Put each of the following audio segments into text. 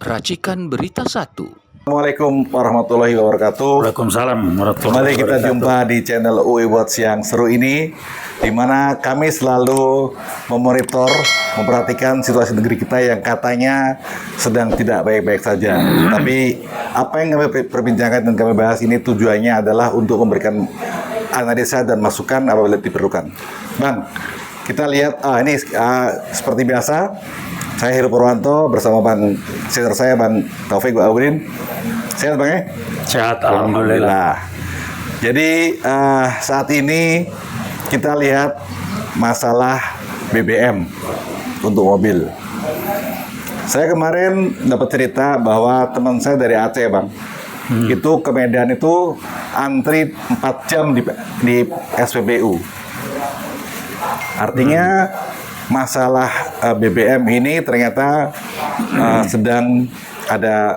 Racikan Berita 1. Assalamualaikum warahmatullahi wabarakatuh. Waalaikumsalam warahmatullahi Kembali kita wabarakatuh. jumpa di channel UI Watch yang seru ini, di mana kami selalu memonitor, memperhatikan situasi negeri kita yang katanya sedang tidak baik-baik saja. Tapi apa yang kami perbincangkan dan kami bahas ini tujuannya adalah untuk memberikan analisa dan masukan apabila diperlukan. Bang, kita lihat ini seperti biasa. Saya Heru Purwanto bersama Bang senior saya Bang Taufik Wahidin. Sehat Bang ya? Sehat, alhamdulillah. Jadi saat ini kita lihat masalah BBM untuk mobil. Saya kemarin dapat cerita bahwa teman saya dari Aceh Bang, itu ke Medan itu antri 4 jam di SPBU. Artinya masalah BBM ini ternyata sedang ada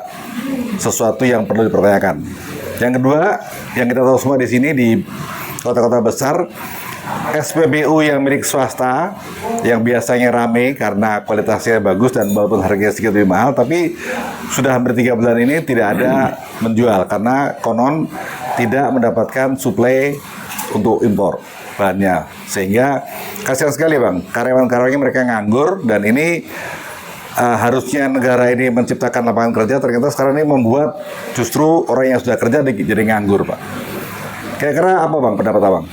sesuatu yang perlu dipertanyakan. Yang kedua, yang kita tahu semua di sini di kota-kota besar, SPBU yang milik swasta yang biasanya ramai karena kualitasnya bagus dan walaupun harganya sedikit lebih mahal, tapi sudah hampir 3 bulan ini tidak ada menjual karena konon tidak mendapatkan suplai untuk impor bahannya, sehingga kasihan sekali Bang, karyawan-karyawannya mereka nganggur dan ini harusnya negara ini menciptakan lapangan kerja, ternyata sekarang ini membuat justru orang yang sudah kerja jadi nganggur Pak. Kira-kira apa Bang pendapat Abang?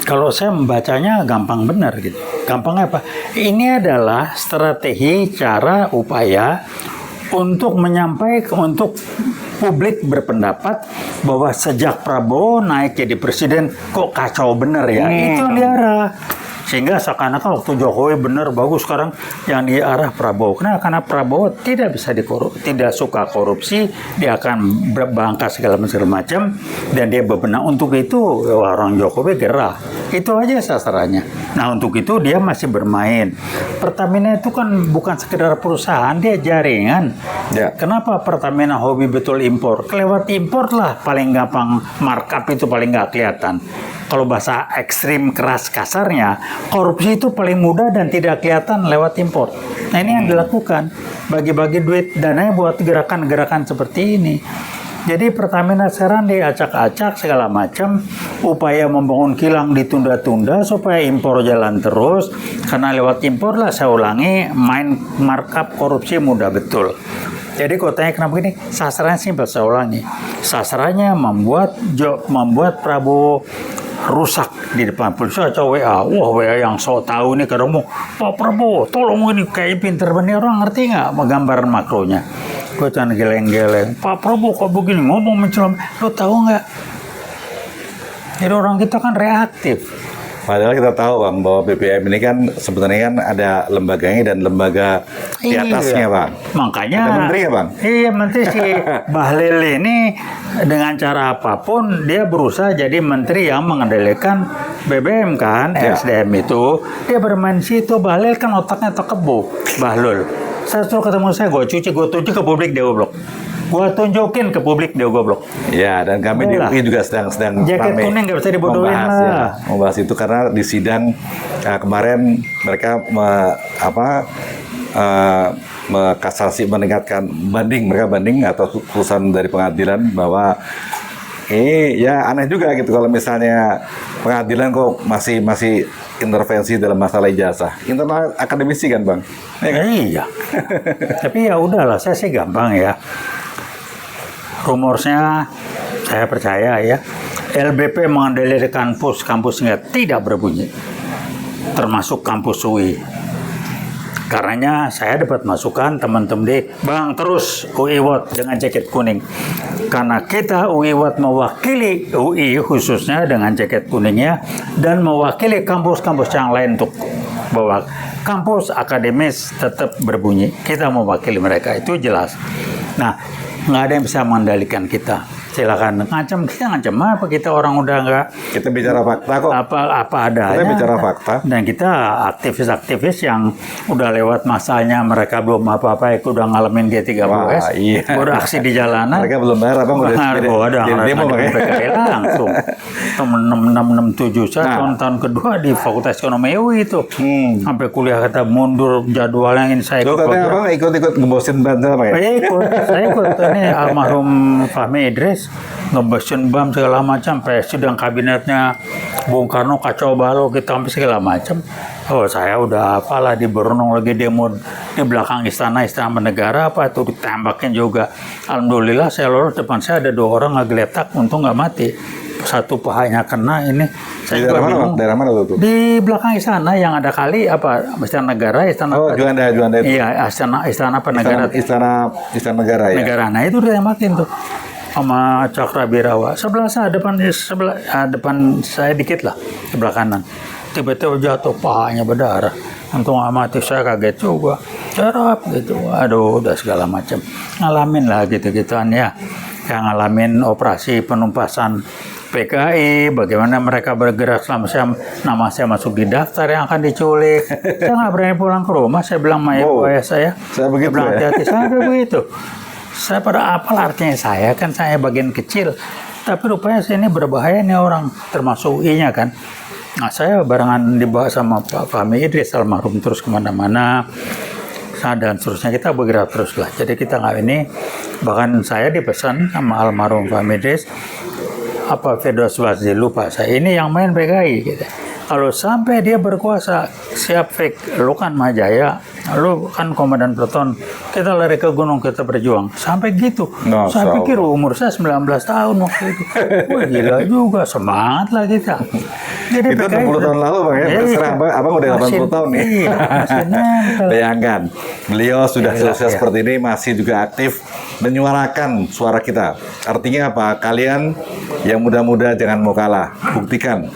Kalau saya membacanya gampang benar gitu. Gampang apa? Ini adalah strategi, cara, upaya untuk menyampaikan, untuk publik berpendapat bahwa sejak Prabowo naik jadi presiden kok kacau bener ya. Itu diarah. Sehingga seakan-akan waktu Jokowi benar bagus, sekarang yang diarah Prabowo. Karena Prabowo tidak bisa tidak suka korupsi, dia akan berbangka segala macam dan dia bebenah. Untuk itu orang Jokowi gerah. Itu aja sasarannya. Nah untuk itu dia masih bermain. Pertamina itu kan bukan sekedar perusahaan, dia jaringan. Ya. Kenapa Pertamina hobi betul impor? Kelewat impor lah paling gampang, markup itu paling nggak kelihatan. Kalau bahasa ekstrim keras kasarnya, korupsi itu paling mudah dan tidak kelihatan lewat impor. Nah ini yang dilakukan, bagi-bagi duit dananya buat gerakan-gerakan seperti ini. Jadi Pertamina sekarang diacak-acak segala macam, upaya membangun kilang ditunda-tunda supaya impor jalan terus. Karena lewat impor lah, saya ulangi, main markup korupsi mudah betul. Jadi kotanya kenapa gini? Sasarannya simpel, saya ulangi. Sasarannya membuat Prabowo rusak di depan polisi atau WA. Wah, WA yang sok tahu nih kadang mau, Pak Prabowo, tolong ini kayak pinter bener, orang ngerti nggak gambaran makronya? Gue jangan geleng-geleng. Pak Prabowo kok begini ngomong mencelam, lo tahu nggak? Jadi orang kita kan reaktif. Padahal kita tahu Bang bahwa BBM ini kan sebenarnya kan ada lembaganya dan lembaga di atasnya Bang. Makanya ada menteri ya Bang? Iya, menteri si Bahlil ini dengan cara apapun dia berusaha jadi menteri yang mengendalikan BBM kan, Ya. SDM itu. Dia bermain situ, Bahlil kan otaknya terkebo, Bahlul. Saya suruh ketemu saya, gue tunjuk ke publik dia goblok. Gue tunjukin ke publik dia goblok. Ya, dan kami di Boleh lah. UI juga sedang Jaket ramai kuning nggak bisa dibodohin lah. membahas itu karena di sidang kemarin mereka kasasi meningkatkan mereka banding atau putusan dari pengadilan bahwa ini ya aneh juga gitu kalau misalnya pengadilan kok masih intervensi dalam masalah ijazah. Internal akademisi kan Bang? Iya. Tapi ya udahlah, saya sih gampang ya. Rumorsnya saya percaya ya. LBP mengendalikan kampusnya tidak berbunyi. Termasuk kampus UI. Karenanya saya dapat masukan teman-teman di Bang terus UI Watt dengan jaket kuning. Karena kita UI Watt mewakili UI khususnya dengan jaket kuningnya dan mewakili kampus-kampus yang lain untuk bahwa kampus akademis tetap berbunyi. Kita mewakili mereka, itu jelas. Nah, nggak ada yang bisa mengendalikan kita. silakan ngancam, kita ngancam apa, kita orang udah nggak Kita bicara fakta kok. apa adanya. Kita bicara fakta. Dan kita aktivis-aktivis yang udah lewat masanya, mereka belum apa-apa, udah ngalamin G30S, Wah, iya. beraksi di jalanan. Mereka belum bayar apa udah Ada demo makanya. PKI langsung. Tahun 6667 saya tahun kedua di Fakultas Ekonomi UI itu. Sampai kuliah kata mundur jadwalnya, ini saya Tuh ikut. katanya abang ikut-ikut ngembosin bantal apa ya? Saya ikut. Ini almarhum Fahmi Idris ngebesin BAM segala macam, sampai sidang kabinetnya Bung Karno kacau balau, kita sampai segala macam. Oh, saya udah apalah, di Bornong lagi demo di belakang istana negara apa itu, ditembakin juga. Alhamdulillah saya lolos, depan saya ada 2 orang ngegeletak, untung nggak mati. Satu pahanya kena, ini Di saya juga bingung. daerah mana tuh? Di belakang istana yang ada kali apa, istana negara, istana Oh, Juanda itu. iya, istana apa negara, Istana negara ya. negara. Nah itu udah makin tuh sama Cakrabirawa. Sebelah saya depan saya dikit lah, sebelah kanan. Tiba-tiba jatuh, pahanya berdarah. Untung amati, saya kaget juga. Cerap gitu. Aduh, udah segala macam. Ngalamin lah gitu-gituan ya. Yang ngalamin operasi penumpasan PKI, bagaimana mereka bergerak selama nama saya masuk di daftar yang akan diculik. Saya nggak berani pulang ke rumah. Saya bilang sama ibu ayah saya begitu bilang, ya? hati-hati, saya begitu. Saya pada apa artinya saya, kan saya bagian kecil. Tapi rupanya saya ini berbahaya nih orang, termasuk UI-nya kan. Nah saya barengan dibawa sama Pak Fahmi Idris almarhum terus kemana-mana. Dan seterusnya kita bergerak terus lah. Jadi kita nggak ini, bahkan saya dipesan sama almarhum Fahmi Idris, apa Firdaus Basri, lupa saya, ini yang main PKI gitu. Kalau sampai dia berkuasa, siap fake, lu kan Majaya, lu kan komandan peleton, kita lari ke gunung, kita berjuang. Sampai gitu. Nah, saya pikir umur saya 19 tahun waktu itu. Wah gila juga, semangat lah kita. Jadi Itu 60 tahun lalu bang ya, terserah abang udah 80 tahun nih. Iya, masih nempel. Bayangkan, beliau sudah Iya, selesai iya. seperti ini, masih juga aktif menyuarakan suara kita. Artinya apa? Kalian yang muda-muda jangan mau kalah, buktikan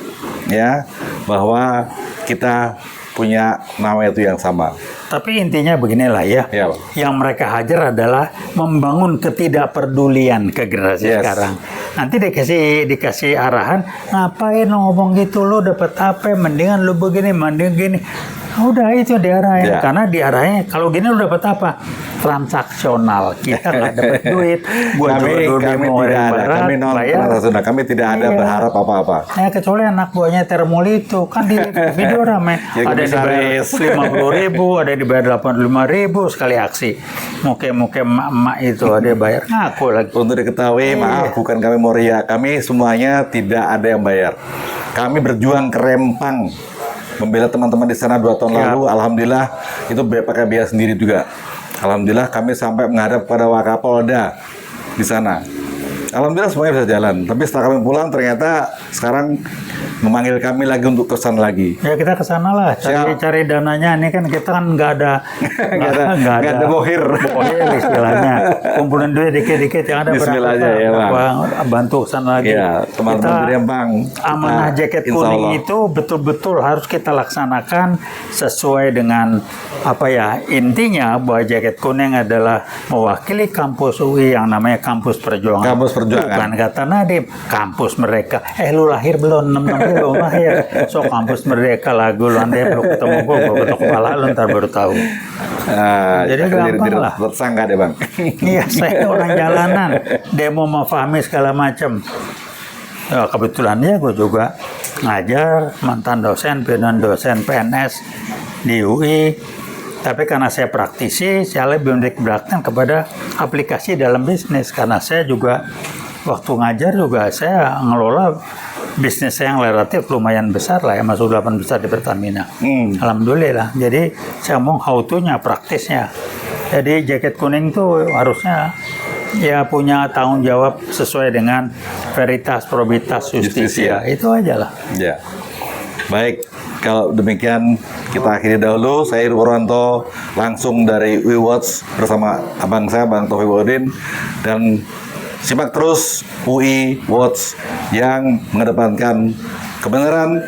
ya bahwa kita punya nama itu yang sama. Tapi intinya beginilah ya, Ya, Pak. yang mereka hajar adalah membangun ketidakpedulian ke generasi Yes. sekarang. Nanti dikasih arahan, ngapain lo ngomong gitu, lo dapat apa? Mendingan lo begini, mending gini. Udah itu diarahin, Ya. karena diarahin kalau gini lo dapat apa? Transaksional, kita nggak dapat duit. Buat Kami demo tidak yang ada, berat, kami non bayar. transaksional, kami tidak ada Iya. berharap apa-apa. Ya kecuali anak buahnya Termol itu kan di video ramai, Ya, ada dibayar komisaris. 50.000, ada dibayar 85.000 sekali aksi. Muke-muke emak-emak itu ada bayar ngaku lagi. Untuk diketahui, maaf, bukan kami mau ria, kami semuanya tidak ada yang bayar. Kami berjuang ke Rempang, membela teman-teman di sana 2 tahun Ya. lalu. Alhamdulillah itu pakai biaya sendiri juga. Alhamdulillah kami sampai menghadap pada Wakapolda di sana. Alhamdulillah semuanya bisa jalan. Tapi setelah kami pulang ternyata sekarang memanggil kami lagi untuk kesan lagi. Ya kita ke sana lah, cari dananya. Ini kan kita kan nggak ada Nggak ada bohir. bohir istilahnya. Kumpulin duit dikit-dikit yang ada Bismillah aja ya, Bang. bantu kesana lagi. Ya, teman-teman Kita dari Rempang. amanah jaket Insya kuning Allah. itu betul-betul harus kita laksanakan sesuai dengan apa ya, intinya bahwa jaket kuning adalah mewakili kampus UI yang namanya kampus perjuangan. Kampus perjuangan. Bukan kata Nadiem, kampus mereka. Lu lahir belum? 66 belum lahir. So kampus merdeka lagu lu, nanti belum ketemu gua ketok kepala lu ntar baru tahu. Jadi gampang lah. Tersangka deh bang. Iya, saya orang jalanan, demo sama Fahmi segala macam. Ya, kebetulan ya gue juga ngajar, mantan dosen, pimpinan dosen PNS di UI. Tapi karena saya praktisi, saya lebih mendekatkan kepada aplikasi dalam bisnis. Karena saya juga waktu ngajar juga saya ngelola bisnis saya yang relatif lumayan besar lah ya, masuk 8 besar di Pertamina. Alhamdulillah. Jadi saya ngomong how to-nya, praktisnya. Jadi jaket kuning tuh harusnya ya punya tanggung jawab sesuai dengan veritas, probitas, justisia. Itu aja lah. Ya. Baik, kalau demikian kita akhiri dahulu. Saya Purwanto langsung dari WeWatch bersama abang saya, Bang Taufik Baudin, dan simak terus UI Watch yang mengedepankan kebenaran,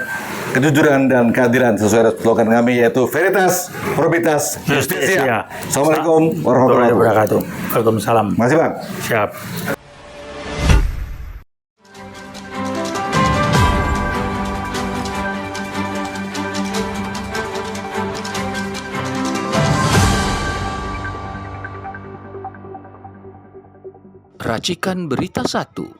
kejujuran, dan keadilan sesuai slogan kami yaitu veritas, probitas, justisia. Assalamualaikum warahmatullahi wabarakatuh. Waalaikumsalam. Makasih Bang. Siap. Racikan Berita 1.